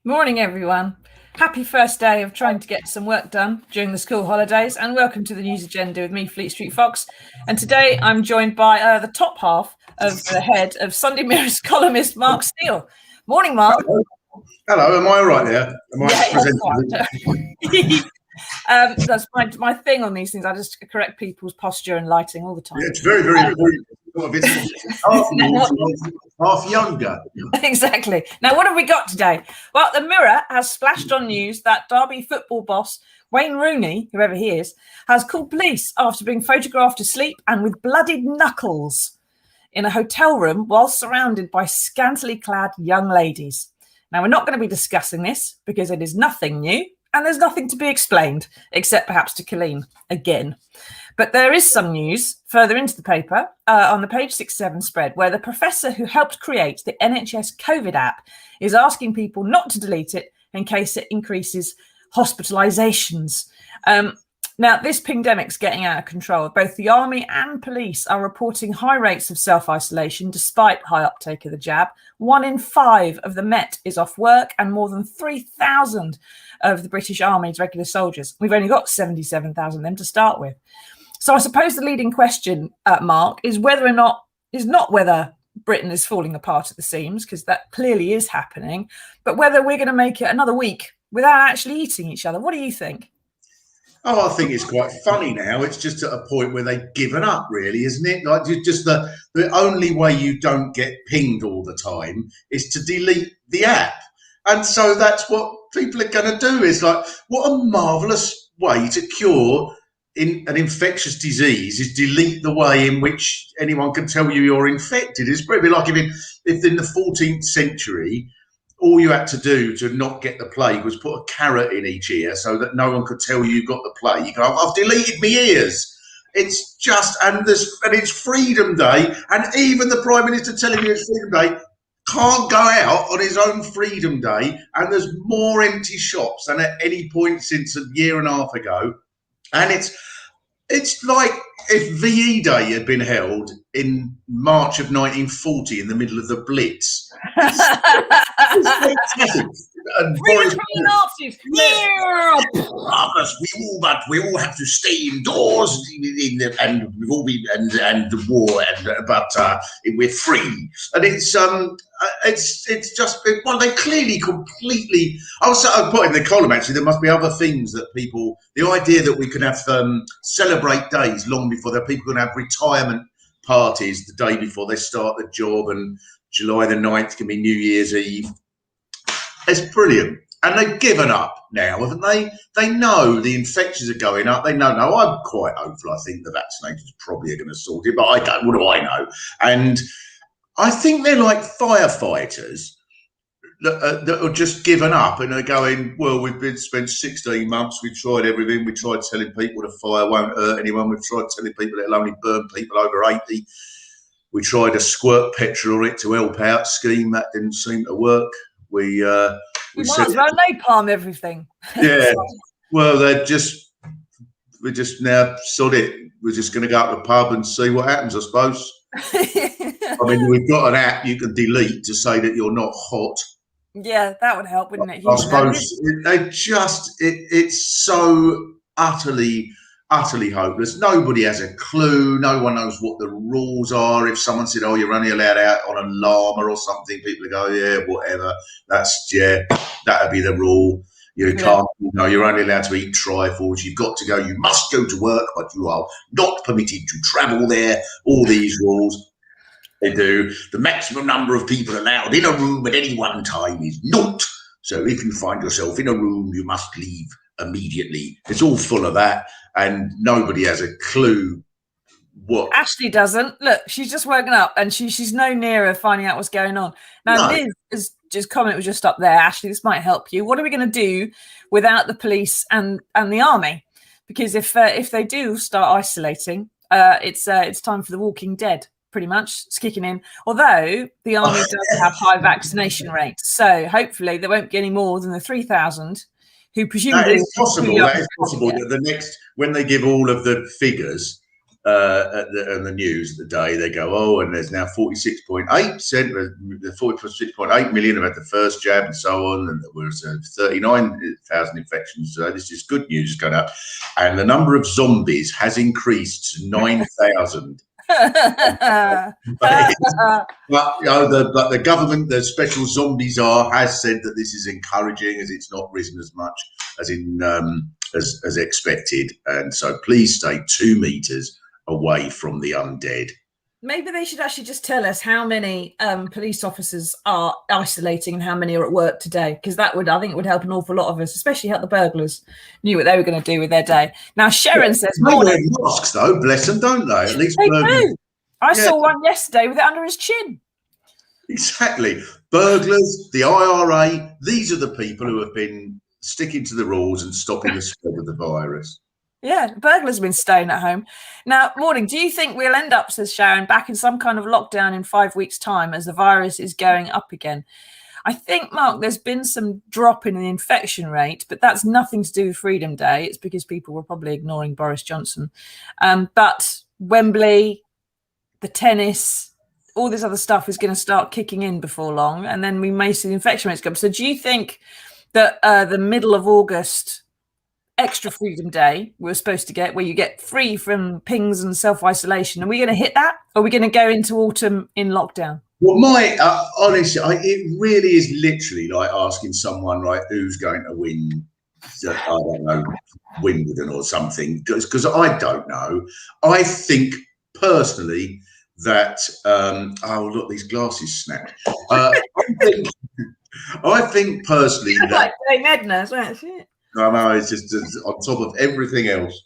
Morning, everyone. Happy first day of trying to get some work done during the school holidays, and welcome to the News Agenda with me, Fleet Street Fox. And today I'm joined by the top half of the head of Sunday Mirror's columnist, Mark Steele. Morning, Mark. Hello, am I all right there? Am I that's my thing on these things. I just correct people's posture and lighting all the time. Yeah, it's very, very important. Half younger. Exactly. Now, what have we got today? Well, the Mirror has splashed on news that Derby football boss Wayne Rooney, whoever he is, has called police after being photographed asleep and with bloodied knuckles in a hotel room while surrounded by scantily clad young ladies. Now, we're not going to be discussing this because it is nothing new and there's nothing to be explained, except perhaps to Colleen again. But there is some news further into the paper on the page 6-7 spread where the professor who helped create the NHS COVID app is asking people not to delete it in case it increases hospitalizations. Now, this pingdemic's getting out of control. Both the army and police are reporting high rates of self-isolation despite high uptake of the jab. 1 in 5 of the Met is off work and more than 3,000 of the British Army's regular soldiers. We've only got 77,000 of them to start with. So I suppose the leading question, Mark, is not whether Britain is falling apart at the seams, because that clearly is happening, but whether we're going to make it another week without actually eating each other. What do you think? Oh, I think it's quite funny now. It's just at a point where they've given up, really, isn't it? Like, just the only way you don't get pinged all the time is to delete the app. And so that's what people are going to do. It's like, what a marvellous way to cure an infectious disease is delete the way in which anyone can tell you you're infected. It's probably like if in the 14th century, all you had to do to not get the plague was put a carrot in each ear so that no one could tell you got the plague. You go, I've deleted my ears. It's just, and it's Freedom Day, and even the Prime Minister telling you it's Freedom Day can't go out on his own Freedom Day, and there's more empty shops than at any point since a year and a half ago. And it's like if VE Day had been held in March of 1940 in the middle of the Blitz. It's fantastic. And Boris, Nazis. we all have to stay indoors, and we've all been and the war, but we're free. And it's just, well, they clearly completely. I put in the column, actually, there must be other things that people. The idea that we can have celebrate days long before that, people can have retirement parties the day before they start the job, and July the 9th can be New Year's Eve. It's brilliant. And they've given up now, haven't they? They know the infections are going up. They know, no, I'm quite hopeful. I think the vaccinations probably are going to sort it, but I don't. What do I know? And I think they're like firefighters that are just given up and are going, well, we've spent 16 months, we've tried everything. We tried telling people the fire won't hurt anyone. We've tried telling people it'll only burn people over 80. We tried a squirt petrol on it to help out scheme. That didn't seem to work. We might as well napalm everything. Yeah. Well, we're just now sod it. We're just going to go to the pub and see what happens, I suppose. I mean, we've got an app you can delete to say that you're not hot. Yeah, that would help, wouldn't it? I suppose it's so utterly hopeless. Nobody has a clue. No one knows what the rules are. If someone said, oh, you're only allowed out on a llama or something, people go, yeah, whatever. That'd be the rule. You can't, you're only allowed to eat trifles. You've got to go. You must go to work, but you are not permitted to travel there. All these rules. They do. The maximum number of people allowed in a room at any one time is 0. So if you find yourself in a room, you must leave immediately. It's all full of that, and nobody has a clue what. Ashley doesn't. Look, she's just woken up and she's no nearer finding out what's going on. Now, Liz is just comment was just up there. Ashley, this might help you. What are we going to do without the police and the army? Because if they do start isolating, it's time for the Walking Dead. Pretty much, it's kicking in. Although the army does have high vaccination rates, so hopefully there won't be any more than the 3,000 who presumably. That is possible. That is possible. That the next, when they give all of the figures, on the news of the day, they go, oh, and there's now 46.8%, the 46.8 million have had the first jab and so on, and there was 39,000 infections. So this is good news going up. And the number of zombies has increased to 9,000. but the government, the special zombies has said that this is encouraging, as it's not risen as much as in as expected, and so please stay 2 meters away from the undead. Maybe they should actually just tell us how many police officers are isolating and how many are at work today, because I think it would help an awful lot of us, especially help the burglars knew what they were going to do with their day. Now, Sharon says, they wear masks though, bless them, don't they? At least they do. I saw one yesterday with it under his chin. Exactly. Burglars, the IRA, these are the people who have been sticking to the rules and stopping the spread of the virus. Yeah, burglars have been staying at home. Now, morning, do you think we'll end up, says Sharon, back in some kind of lockdown in 5 weeks' time as the virus is going up again? I think, Mark, there's been some drop in the infection rate, but that's nothing to do with Freedom Day. It's because people were probably ignoring Boris Johnson. But Wembley, the tennis, all this other stuff is going to start kicking in before long, and then we may see the infection rates go up. So do you think that the middle of August extra Freedom Day we're supposed to get, where you get free from pings and self-isolation, are we going to hit that? Or are we going to go into autumn in lockdown? Well, honestly, it really is literally like asking someone, right, who's going to win, I don't know, Wimbledon or something, because I don't know. I think personally that, oh, look, these glasses snapped. I think personally that... like Dame Edna, isn't it? I know, it's just on top of everything else.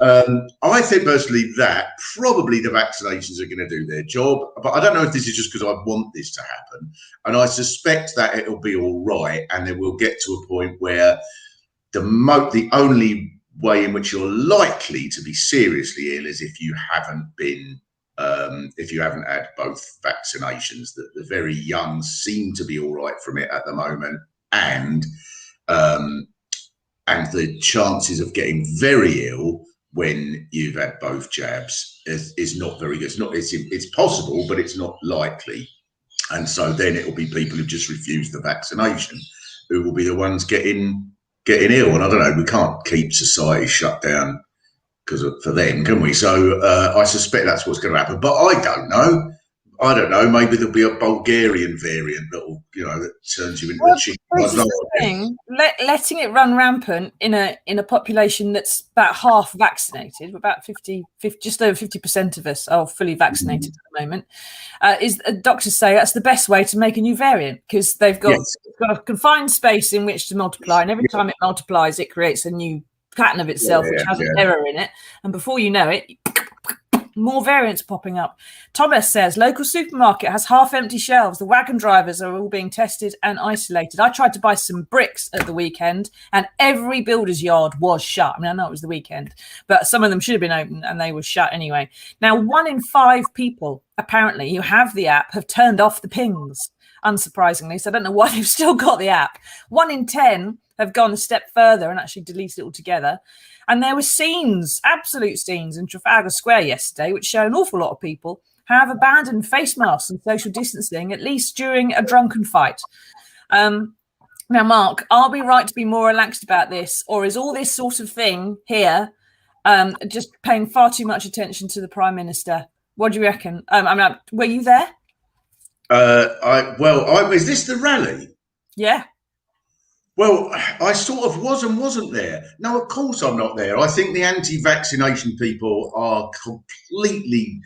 I think personally that probably the vaccinations are going to do their job, but I don't know if this is just because I want this to happen, and I suspect that it'll be all right, and then we'll get to a point where the only way in which you're likely to be seriously ill is if you haven't been if you haven't had both vaccinations. The very young seem to be all right from it at the moment, and the chances of getting very ill when you've had both jabs is not very good. It's possible, but it's not likely. And so then it will be people who just refuse the vaccination who will be the ones getting ill. And I don't know, we can't keep society shut down for them, can we? So I suspect that's what's going to happen. But I don't know. Maybe there'll be a Bulgarian variant that turns you into a chicken. This is the thing. Letting it run rampant in a population that's about half vaccinated, about 50, just over 50% of us are fully vaccinated at the moment. Doctors say that's the best way to make a new variant, because they've got a confined space in which to multiply, and every time it multiplies, it creates a new pattern of itself, which has an error in it, and before you know it, more variants popping up. Thomas says, local supermarket has half-empty shelves. The wagon drivers are all being tested and isolated. I tried to buy some bricks at the weekend, and every builder's yard was shut. I mean, I know it was the weekend, but some of them should have been open, and they were shut anyway. Now, 1 in 5 people, apparently, who have the app have turned off the pings, unsurprisingly. So I don't know why they've still got the app. 1 in 10 have gone a step further and actually deleted it altogether. And there were absolute scenes in Trafalgar Square yesterday, which show an awful lot of people have abandoned face masks and social distancing, at least during a drunken fight. Now, Mark, are we right to be more relaxed about this, or is all this sort of thing here just paying far too much attention to the Prime Minister? What do you reckon? Were you there? Is this the rally? Yeah. Well, I sort of was and wasn't there. No, of course I'm not there. I think the anti-vaccination people are completely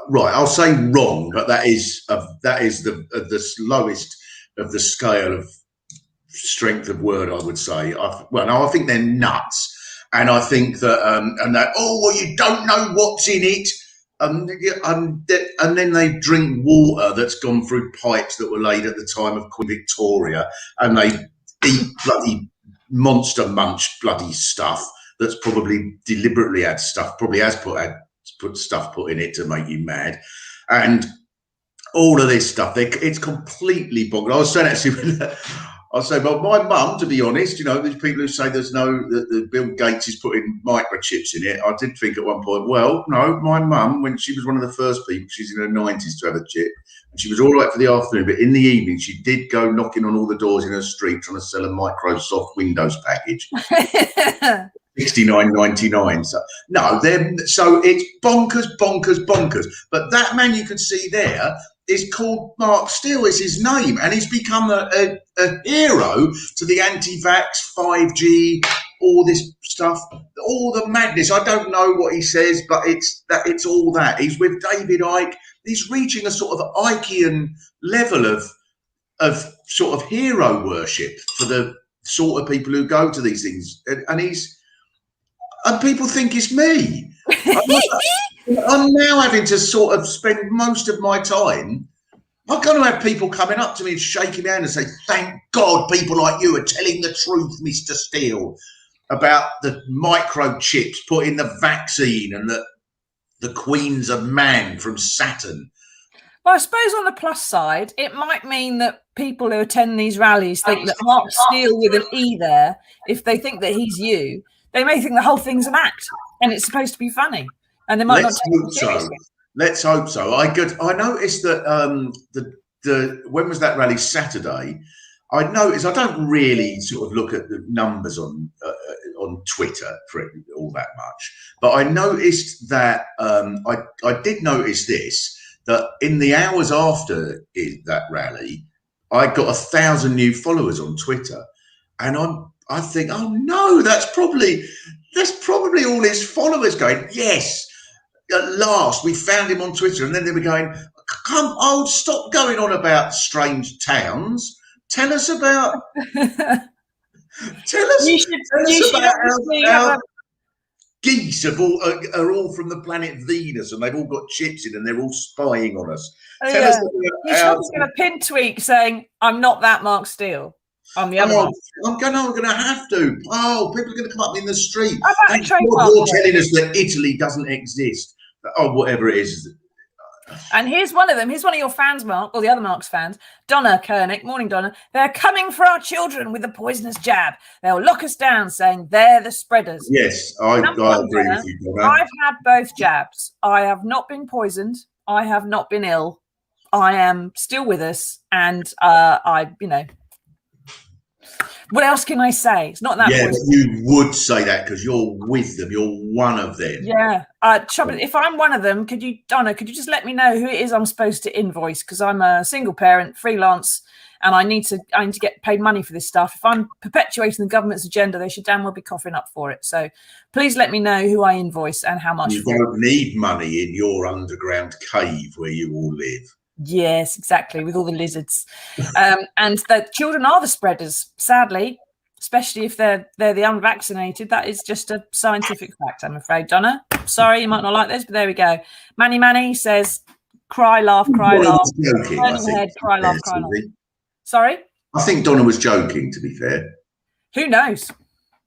right. I'll say wrong, but that is the lowest of the scale of strength of word, I would say. I think they're nuts, and I think that you don't know what's in it. And then they drink water that's gone through pipes that were laid at the time of Queen Victoria, and they eat bloody Monster Munch bloody stuff that's probably deliberately had stuff, probably has put stuff put in it to make you mad, and all of this stuff. It's completely bonkers. I was saying actually, I'll say, well, my mum, to be honest, you know, there's people who say there's no, that Bill Gates is putting microchips in it. I did think at one point, well, no, my mum, when she was one of the first people, she's in her 90s to have a chip, and she was all right for the afternoon, but in the evening, she did go knocking on all the doors in her street trying to sell a Microsoft Windows package. 69.99. So no, then so it's bonkers. But that man you can see there is called Mark Steele, is his name, and he's become a hero to the anti-vax, 5G, all this stuff, all the madness. I don't know what he says, but it's all that. He's with David Icke. He's reaching a sort of Ikean level of sort of hero worship for the sort of people who go to these things, and people think it's me. I'm now having to sort of spend most of my time. I'm going to have people coming up to me and shaking their hand and say, thank God people like you are telling the truth, Mr. Steele, about the microchips put in the vaccine and the queens of man from Saturn. Well, I suppose on the plus side, it might mean that people who attend these rallies think that Mark Steele with an E there, if they think that he's you, they may think the whole thing's an act and it's supposed to be funny. And they might not take it seriously. Let's hope so. I noticed that when was that rally? Saturday. I noticed, I don't really sort of look at the numbers on Twitter for all that much, but I noticed that I did notice this, that in the hours after that rally, I got 1,000 new followers on Twitter, and I think, oh no, that's probably all his followers going, yes, at last we found him on Twitter. And then they were going, stop going on about strange towns. Tell us about how geese are all from the planet Venus, and they've all got chips in, and they're all spying on us. Tell us about you should a pin tweet saying, I'm not that Mark Steele. I'm the other one. I'm going to have to. Oh, people are going to come up in the street. And you're telling us that Italy doesn't exist. Oh, whatever it is. And here's one of them. Here's one of your fans, Mark, or the other Mark's fans. Donna Koenig. Morning, Donna. They're coming for our children with the poisonous jab. They'll lock us down, saying they're the spreaders. Yes, I agree with you, Donna. I've had both jabs. I have not been poisoned. I have not been ill. I am still with us. And what else can I say? It's not that. Yeah, but you would say that because you're with them. You're one of them. Yeah. If I'm one of them, Donna, could you just let me know who it is I'm supposed to invoice? Because I'm a single parent, freelance, and I need to get paid money for this stuff. If I'm perpetuating the government's agenda, they should damn well be coughing up for it. So please let me know who I invoice and how much. You don't need money in your underground cave where you all live. Yes, exactly, with all the lizards. And the children are the spreaders, sadly, especially if they're the unvaccinated. That is just a scientific fact, I'm afraid. Donna, sorry, you might not like this, but there we go. Manny says, cry, laugh, cry, laugh. Joking, cry, laugh, cry, laugh. Sorry? I think Donna was joking, to be fair. Who knows?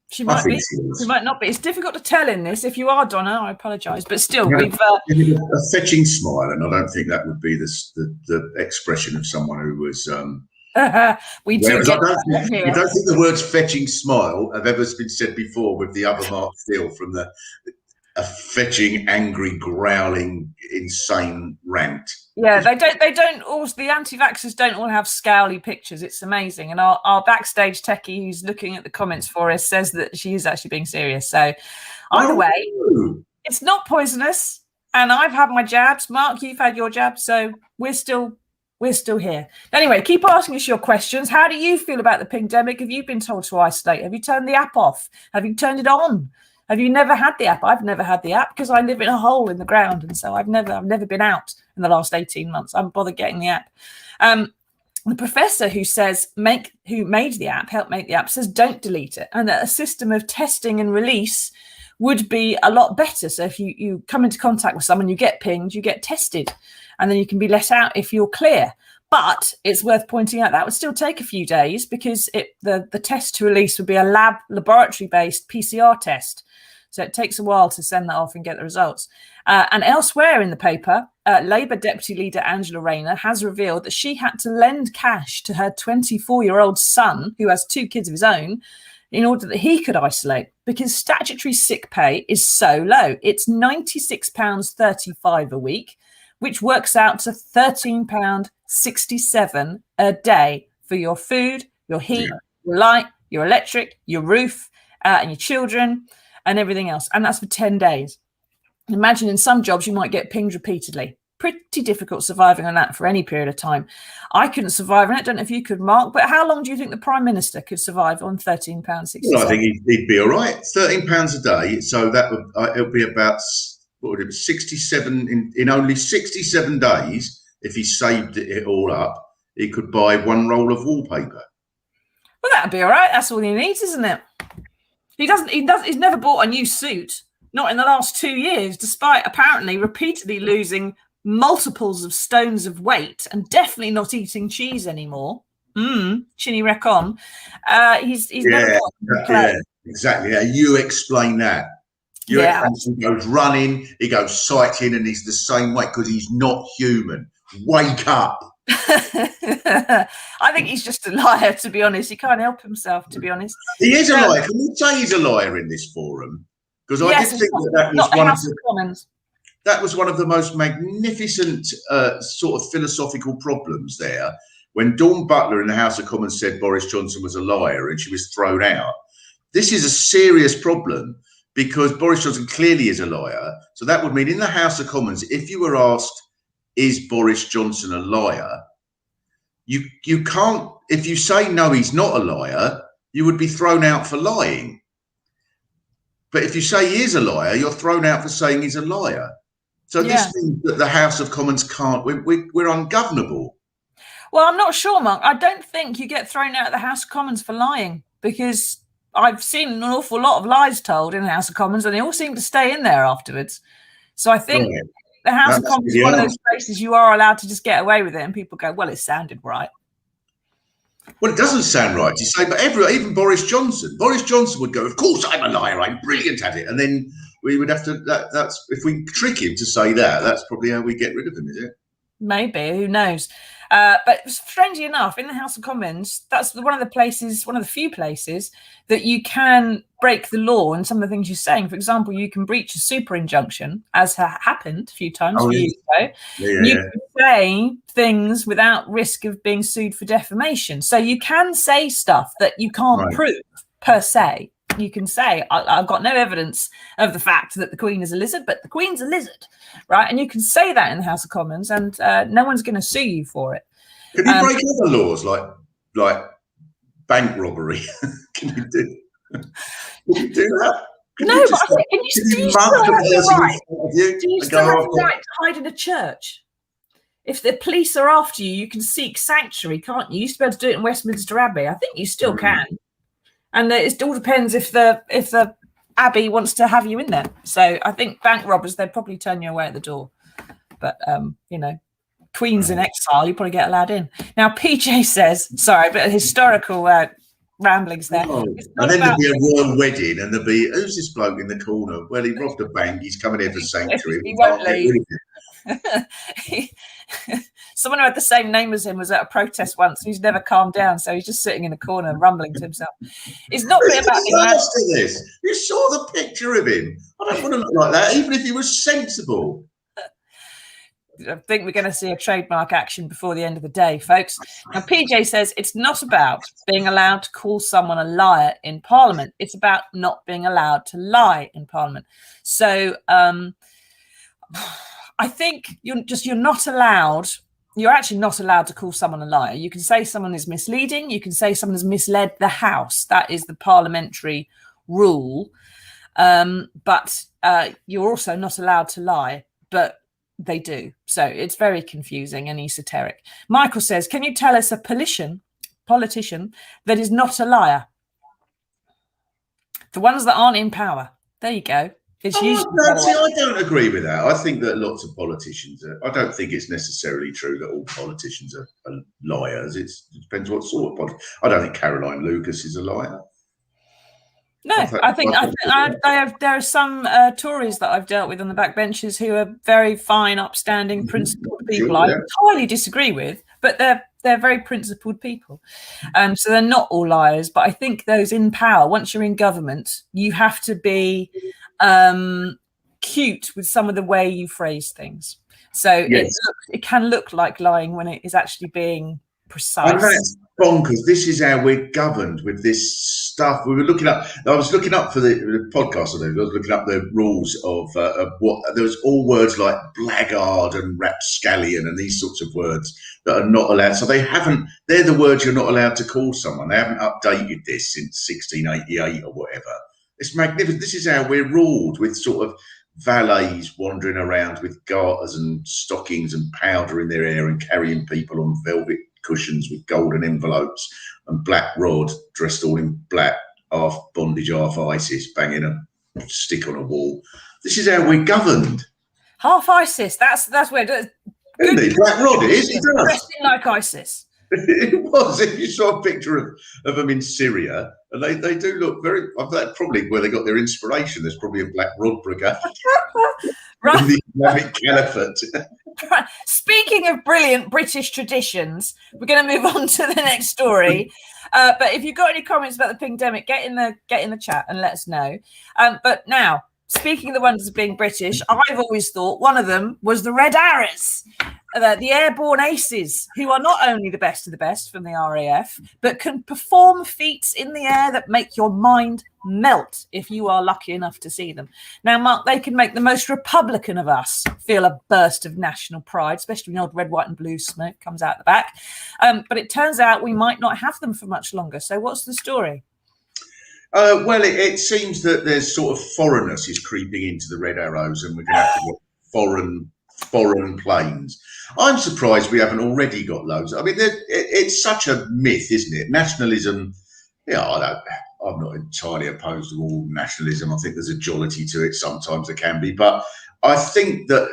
She might be. She might not be. It's difficult to tell in this. If you are Donna, I apologise, but still, we've a fetching smile, and I don't think that would be the expression of someone who was. We do. I don't think the words "fetching smile" have ever been said before with the other Mark Steele from a fetching, angry, growling, insane rant. Yeah, they don't all, the anti-vaxxers don't all have scowly pictures. It's amazing. And our backstage techie who's looking at the comments for us says that she is actually being serious. So either way, it's not poisonous. And I've had my jabs. Mark, you've had your jabs. So we're still here. Anyway, keep asking us your questions. How do you feel about the pingdemic? Have you been told to isolate? Have you turned the app off? Have you turned it on? Have you never had the app? I've never had the app because I live in a hole in the ground, and so I've never been out in the last 18 months. I haven't bothered getting the app. The professor who made the app, helped make the app, says don't delete it, and that a system of testing and release would be a lot better. So if you come into contact with someone, you get pinged, you get tested, and then you can be let out if you're clear. But it's worth pointing out that would still take a few days because the test to release would be a laboratory-based PCR test. So it takes a while to send that off and get the results. And elsewhere in the paper, Labour Deputy Leader Angela Rayner has revealed that she had to lend cash to her 24-year-old son, who has 2 kids of his own, in order that he could isolate, because statutory sick pay is so low. It's £96.35 a week, which works out to £13.67 a day for your food, your heat, your light, your electric, your roof, and your children and everything else. And that's for 10 days. Imagine in some jobs you might get pinged repeatedly. Pretty difficult surviving on that for any period of time. I couldn't survive on it. Don't know if you could, Mark, but how long do you think the Prime Minister could survive on £13.67? Well, I think he'd be all right. £13 a day. So that would it'll be about, what would it be, 67 in only 67 days. If he saved it all up, he could buy 1 roll of wallpaper. Well, that'd be all right. That's all he needs, isn't it? He's never bought a new suit, not in the last 2 years, despite apparently repeatedly losing multiples of stones of weight and definitely not eating cheese anymore. Chinny Recon. He's never bought a yeah, exactly. Yeah, you explain that. He goes running, he goes cycling, and he's the same weight because he's not human. Wake up. I think he's just a liar, to be honest. He can't help himself, to be honest. He is a liar. Can we say he's a liar in this forum? Because I did think that was one of the Commons. That was one of the most magnificent sort of philosophical problems there. When Dawn Butler in the House of Commons said Boris Johnson was a liar and she was thrown out. This is a serious problem because Boris Johnson clearly is a liar. So that would mean in the House of Commons, if you were asked, is Boris Johnson a liar? You can't, if you say no, he's not a liar, you would be thrown out for lying. But if you say he is a liar, you're thrown out for saying he's a liar. So this means that the House of Commons can't, we're ungovernable. Well, I'm not sure, Mark. I don't think you get thrown out of the House of Commons for lying, because I've seen an awful lot of lies told in the House of Commons and they all seem to stay in there afterwards. So I think the House of Commons is one of those places you are allowed to just get away with it and people go, well, it sounded right. Well, it doesn't sound right, you say, but even Boris Johnson would go, of course I'm a liar, I'm brilliant at it. And then we would have to, that's if we trick him to say that, that's probably how we get rid of him, is it? Maybe, who knows? But strangely enough, in the House of Commons, that's one of the few places that you can break the law and some of the things you're saying. For example, you can breach a super injunction, as happened a few times years ago. You can say things without risk of being sued for defamation. So you can say stuff that you can't prove per se. You can say, I've got no evidence of the fact that the Queen is a lizard, but the Queen's a lizard, right? And you can say that in the House of Commons and no one's going to sue you for it. Can you break other laws like bank robbery? Can you do that? Can you still have the right to hide in a church? If the police are after you, you can seek sanctuary, can't you? You used to be able to do it in Westminster Abbey. I think you still can. And it all depends if the Abbey wants to have you in there. So I think bank robbers, they'd probably turn you away at the door. But, Queen's in exile, you probably get allowed in. Now, PJ says, sorry, but historical ramblings there. And then there'll be a royal wedding and there'll be, who's this bloke in the corner? Well, he robbed a bank. He's coming here for sanctuary. He won't leave. Someone who had the same name as him was at a protest once. He's never calmed down, so he's just sitting in a corner rumbling to himself. It's not really about this. You saw the picture of him. I don't want to look like that, even if he was sensible. I think we're going to see a trademark action before the end of the day, folks. Now, PJ says it's not about being allowed to call someone a liar in Parliament. It's about not being allowed to lie in Parliament. So I think you're not allowed. You're actually not allowed to call someone a liar. You can say someone is misleading. You can say someone has misled the House. That is the parliamentary rule. But you're also not allowed to lie. But they do. So it's very confusing and esoteric. Michael says, can you tell us a politician that is not a liar? The ones that aren't in power. There you go. It's usually I don't agree with that. I think that lots of politicians I don't think it's necessarily true that all politicians are liars. It depends what sort of politician. I don't think Caroline Lucas is a liar. No, I think there are some Tories that I've dealt with on the backbenches who are very fine, upstanding, principled people. I entirely disagree with, but they're very principled people. So they're not all liars. But I think those in power, once you're in government, you have to be cute with some of the way you phrase things. So it can look like lying when it is actually being precise. And that's bonkers. This is how we're governed with this stuff. I was looking up for the podcast. I was looking up the rules of what there was all words like blackguard and rapscallion and these sorts of words that are not allowed. So they're the words you're not allowed to call someone. They haven't updated this since 1688 or whatever. It's magnificent. This is how we're ruled, with sort of valets wandering around with garters and stockings and powder in their hair and carrying people on velvet cushions with golden envelopes, and Black Rod dressed all in black, half bondage, half ISIS, banging a stick on a wall. This is how we're governed. Half ISIS. That's where it does. Isn't he? Black Rod is. He does. Dressing like ISIS. It was. If you saw a picture of them in Syria, and they do look very. That's probably where they got their inspiration. There's probably a Black Rod brigade. Right. In the Islamic Caliphate. Speaking of brilliant British traditions, we're going to move on to the next story. But if you've got any comments about the pingdemic, get in the chat and let us know. But now, speaking of the wonders of being British, I've always thought one of them was the Red Arrows, the airborne aces, who are not only the best of the best from the RAF, but can perform feats in the air that make your mind melt if you are lucky enough to see them. Now, Mark, they can make the most Republican of us feel a burst of national pride, especially when old red, white and blue smoke comes out the back. But it turns out we might not have them for much longer. So what's the story? Well, it seems that there's sort of foreignness is creeping into the Red Arrows, and we're going to have to get foreign planes. I'm surprised we haven't already got loads. I mean, it's such a myth, isn't it? Nationalism. Yeah, I'm not entirely opposed to all nationalism. I think there's a jollity to it. Sometimes there can be, but I think that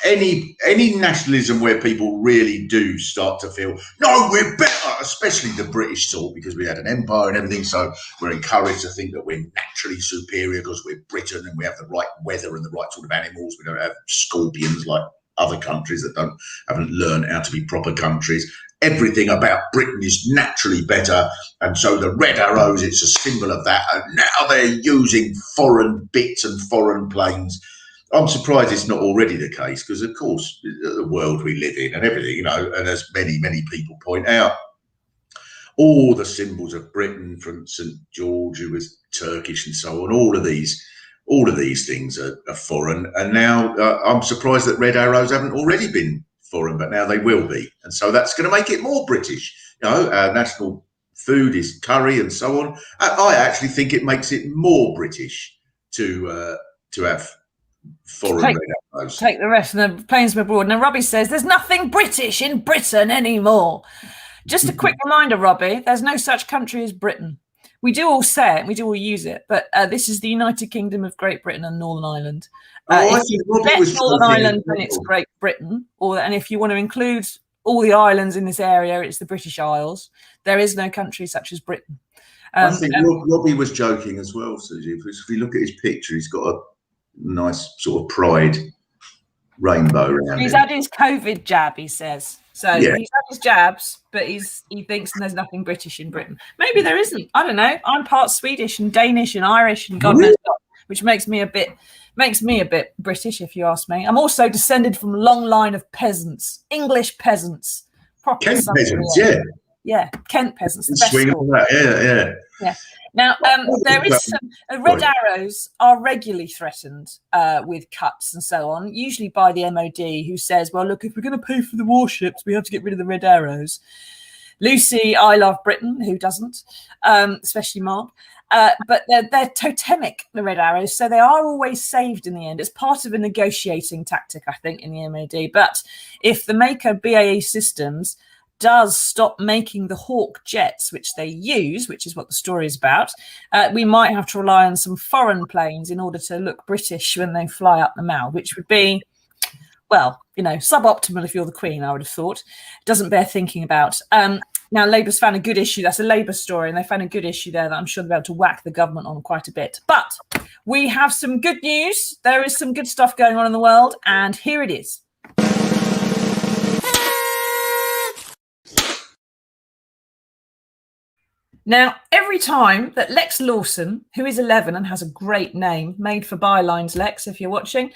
any nationalism where people really do start to feel, no, we're better, especially the British sort, because we had an empire and everything, so we're encouraged to think that we're naturally superior because we're Britain and we have the right weather and the right sort of animals. We don't have scorpions like other countries that haven't learned how to be proper countries. Everything about Britain is naturally better, and so the Red Arrows, it's a symbol of that, and now they're using foreign bits and foreign planes. I'm surprised it's not already the case, because, of course, the world we live in and everything, and as many people point out, all the symbols of Britain, from St. George, who was Turkish and so on, all of these things are foreign. And now I'm surprised that Red Arrows haven't already been foreign, but now they will be. And so that's going to make it more British. Our national food is curry and so on. I actually think it makes it more British to have foreign Red Arrows. Take the rest of the planes from abroad. Now, Robbie says there's nothing British in Britain anymore. Just a quick reminder, Robbie, there's no such country as Britain. We do all say it, we do all use it, but this is the United Kingdom of Great Britain and Northern Ireland. I think Robbie was Northern Ireland, then it's Great Britain, and if you want to include all the islands in this area, it's the British Isles. There is no country such as Britain. I think Robbie was joking as well, Susie. If you look at his picture, he's got a nice sort of pride rainbow around He's him. had his COVID jab, he says. So Yeah. He's had his jabs, but he thinks there's nothing British in Britain. Maybe there isn't. I don't know. I'm part Swedish and Danish and Irish and God knows what, which makes me a bit British, if you ask me. I'm also descended from a long line of peasants, English peasants. Kent peasants, yeah. Yeah, Kent peasants. Swing on that, yeah. Now, there is some Red Arrows are regularly threatened with cuts and so on, usually by the MOD, who says, well, look, if we're going to pay for the warships, we have to get rid of the Red Arrows. Lucy, I love Britain, who doesn't, especially Mark. But they're totemic, the Red Arrows, so they are always saved in the end. It's part of a negotiating tactic, I think, in the MOD. But if the maker BAE Systems does stop making the Hawk jets, which they use, which is what the story is about, we might have to rely on some foreign planes in order to look British when they fly up the Mall, which would be, well, suboptimal if you're the Queen, I would have thought. Doesn't bear thinking about. Now, Labour's found a good issue. That's a Labour story, and they found a good issue there that I'm sure they'll be able to whack the government on quite a bit. But we have some good news. There is some good stuff going on in the world, and here it is. Now, every time that Lex Lawson, who is 11 and has a great name, made for bylines, Lex, if you're watching,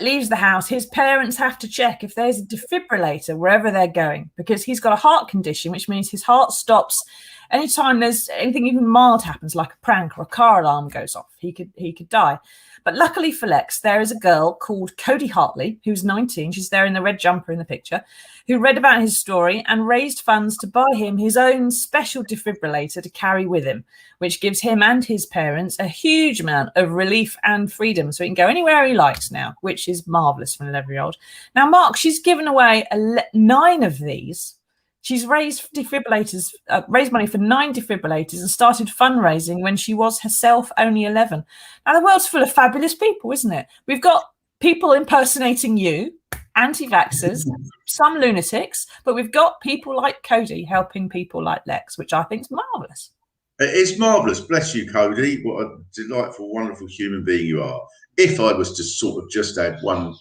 leaves the house, his parents have to check if there's a defibrillator wherever they're going, because he's got a heart condition, which means his heart stops anytime there's anything even mild happens, like a prank or a car alarm goes off. He could die. But luckily for Lex, there is a girl called Cody Hartley, who's 19. She's there in the red jumper in the picture, who read about his story and raised funds to buy him his own special defibrillator to carry with him, which gives him and his parents a huge amount of relief and freedom. So he can go anywhere he likes now, which is marvellous for an 11-year-old. Now, Mark, she's given away 9 of these. She's raised money for 9 defibrillators and started fundraising when she was herself only 11. Now, the world's full of fabulous people, isn't it? We've got people impersonating you, anti-vaxxers, some lunatics, but we've got people like Cody helping people like Lex, which I think is marvellous. It is marvellous. Bless you, Cody. What a delightful, wonderful human being you are. If I was to sort of just add one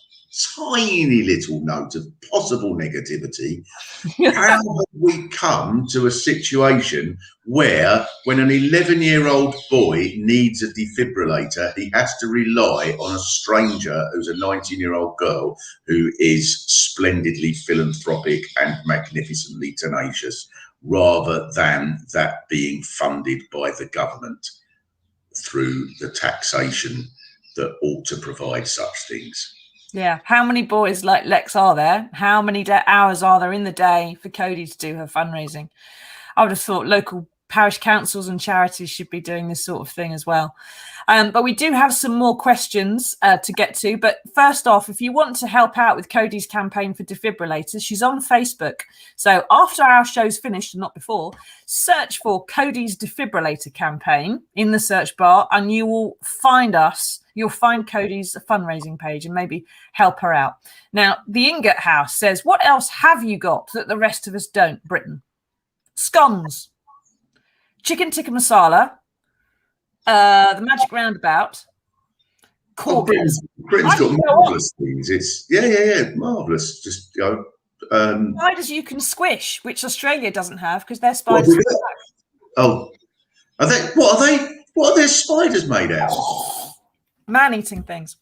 tiny little note of possible negativity, how have we come to a situation where when an 11-year-old boy needs a defibrillator, he has to rely on a stranger who's a 19-year-old girl who is splendidly philanthropic and magnificently tenacious, rather than that being funded by the government through the taxation that ought to provide such things? Yeah. How many boys like Lex are there? How many hours are there in the day for Cody to do her fundraising? I would have thought local parish councils and charities should be doing this sort of thing as well. But we do have some more questions to get to. But first off, if you want to help out with Cody's campaign for defibrillators, she's on Facebook. So after our show's finished, and not before, search for Cody's defibrillator campaign in the search bar, and you will find us. You'll find Cody's fundraising page and maybe help her out. Now, the Ingot House says, what else have you got that the rest of us don't, Britain? Scones, chicken tikka masala, the magic roundabout, Britain's got marvellous things. It's marvellous. Just spiders you can squish, which Australia doesn't have because they're spiders. Are they? What are their spiders made out of? Man-eating things.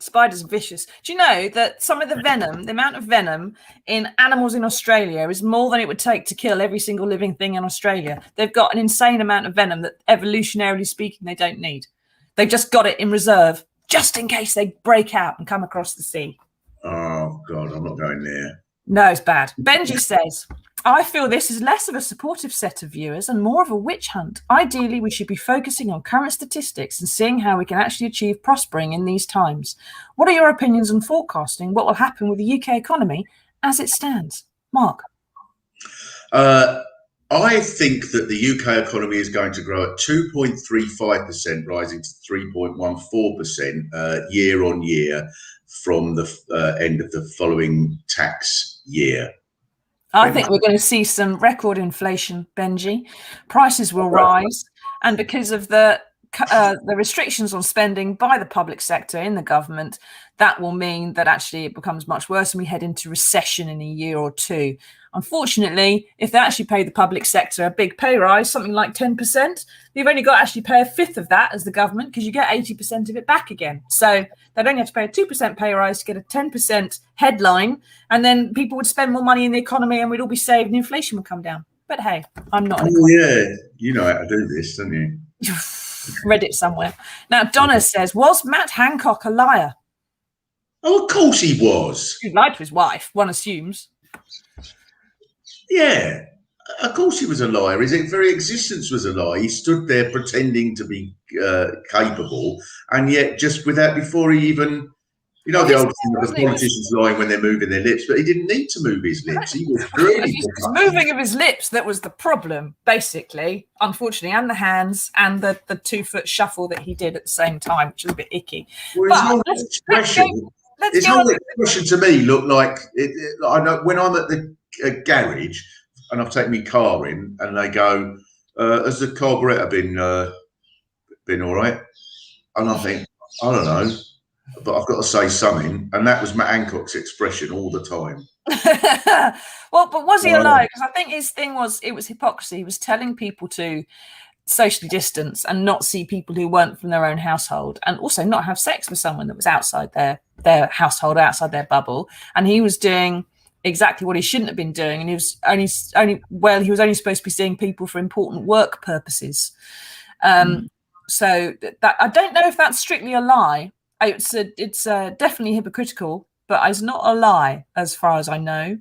Spiders are vicious. Do you know that some of the venom, the amount of venom in animals in Australia is more than it would take to kill every single living thing in Australia? They've got an insane amount of venom that, evolutionarily speaking, they don't need. They've just got it in reserve, just in case they break out and come across the sea. Oh, God, I'm not going there. No, it's bad. Benji says, I feel this is less of a supportive set of viewers and more of a witch hunt. Ideally, we should be focusing on current statistics and seeing how we can actually achieve prospering in these times. What are your opinions on forecasting what will happen with the UK economy as it stands? Mark? I think that the UK economy is going to grow at 2.35%, rising to 3.14% year on year from the end of the following tax year. I think we're going to see some record inflation, Benji. Prices will rise. And because of the restrictions on spending by the public sector in the government, that will mean that actually it becomes much worse and we head into recession in a year or two. Unfortunately, if they actually pay the public sector a big pay rise, something like 10%, you've only got to actually pay a fifth of that as the government because you get 80% of it back again. So they'd only have to pay a 2% pay rise to get a 10% headline, and then people would spend more money in the economy and we'd all be saved and inflation would come down. But hey, I'm not an economist. Yeah, you know how to do this, don't you? Read it somewhere. Now, Donna says, was Matt Hancock a liar? Oh, of course he was. He lied to his wife, one assumes. Yeah, of course he was a liar. His very existence was a lie. He stood there pretending to be capable, and yet just without, before he even, you know, the old thing of the politicians lying when they're moving their lips, but he didn't need to move his lips. He was really the moving of his lips that was the problem, basically, unfortunately, and the hands and the 2-foot shuffle that he did at the same time, which was a bit icky. Well, his whole expression to me looked like I know when I'm at the garage and I've taken my car in, and they go, "Has the carburettor been all right?" And I think, I don't know, but I've got to say something, and that was Matt Hancock's expression all the time. Well, but was he alive? Because I think his thing was, it was hypocrisy. He was telling people to socially distance and not see people who weren't from their own household, and also not have sex with someone that was outside their household, outside their bubble. And he was doing exactly what he shouldn't have been doing, and he was only supposed to be seeing people for important work purposes. So that I don't know if that's strictly a lie. It's definitely hypocritical, but it's not a lie as far as I know.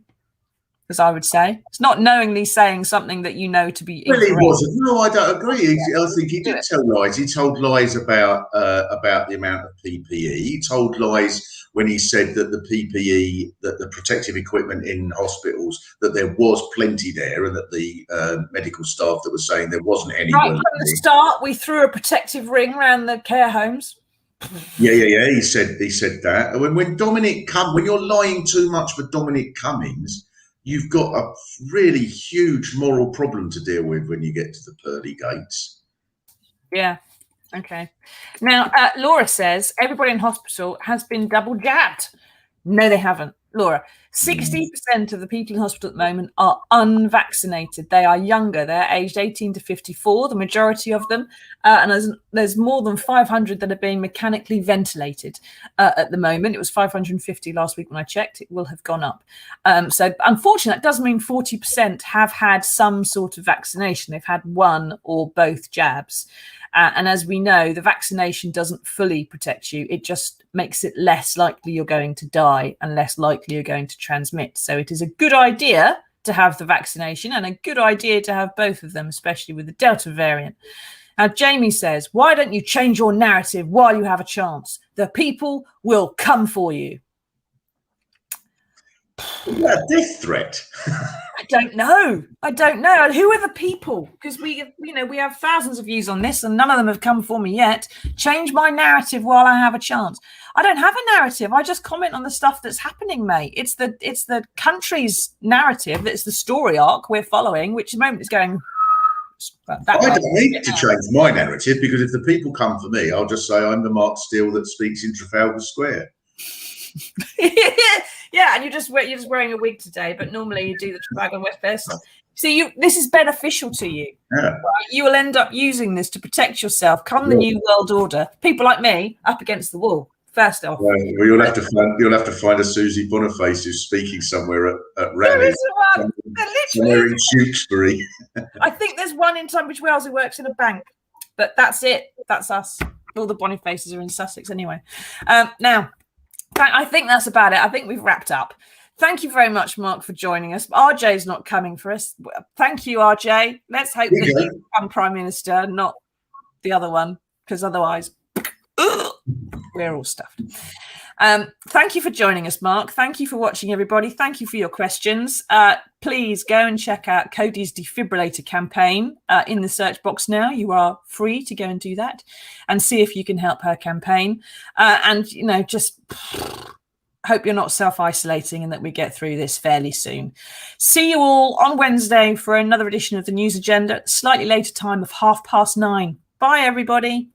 As I would say, it's not knowingly saying something that you know to be incorrect. Well, he wasn't. No, I don't agree. I think he did tell lies. He told lies about the amount of PPE. He told lies when he said that the PPE, that the protective equipment in hospitals, that there was plenty there, and that the medical staff that was saying there wasn't any. Right from the start, we threw a protective ring around the care homes. Yeah. He said that. When you're lying too much for Dominic Cummings, you've got a really huge moral problem to deal with when you get to the pearly gates. Yeah. Okay. Now, Laura says everybody in hospital has been double jabbed. No, they haven't. Laura, 60% of the people in hospital at the moment are unvaccinated. They are younger. They're aged 18 to 54, the majority of them. And there's more than 500 that are being mechanically ventilated at the moment. It was 550 last week when I checked. It will have gone up. So unfortunately, that does mean 40% have had some sort of vaccination. They've had one or both jabs. And as we know, the vaccination doesn't fully protect you. It just makes it less likely you're going to die and less likely you're going to transmit. So it is a good idea to have the vaccination and a good idea to have both of them, especially with the Delta variant. Now, Jamie says, why don't you change your narrative while you have a chance? The people will come for you. A death threat. I don't know. Who are the people? Because we have thousands of views on this and none of them have come for me yet. Change my narrative while I have a chance. I don't have a narrative. I just comment on the stuff that's happening, mate. It's the country's narrative. It's the story arc we're following, which at the moment is going. I don't need to change my narrative, because if the people come for me, I'll just say I'm the Mark Steele that speaks in Trafalgar Square. Yeah, and you're just wearing a wig today, but normally you do the Trafalgar West person. See, this is beneficial to you. Yeah. Right? You will end up using this to protect yourself. Come the new world order, people like me up against the wall. First off, well, you'll have to find a Susie Boniface who's speaking somewhere at rallies. Somewhere in Tewkesbury. I think there's one in Tunbridge Wells who works in a bank, but that's it. That's us. All the Bonifaces are in Sussex anyway. Now, I think that's about it. I think we've wrapped up. Thank you very much, Mark, for joining us. RJ's not coming for us. Thank you, RJ. Let's hope that you become Prime Minister, not the other one, because otherwise we're all stuffed. Thank you for joining us, Mark. Thank you for watching, everybody. Thank you for your questions. Please go and check out Cody's defibrillator campaign in the search box now. You are free to go and do that and see if you can help her campaign. And, just hope you're not self-isolating and that we get through this fairly soon. See you all on Wednesday for another edition of the News Agenda, slightly later time of 9:30. Bye, everybody.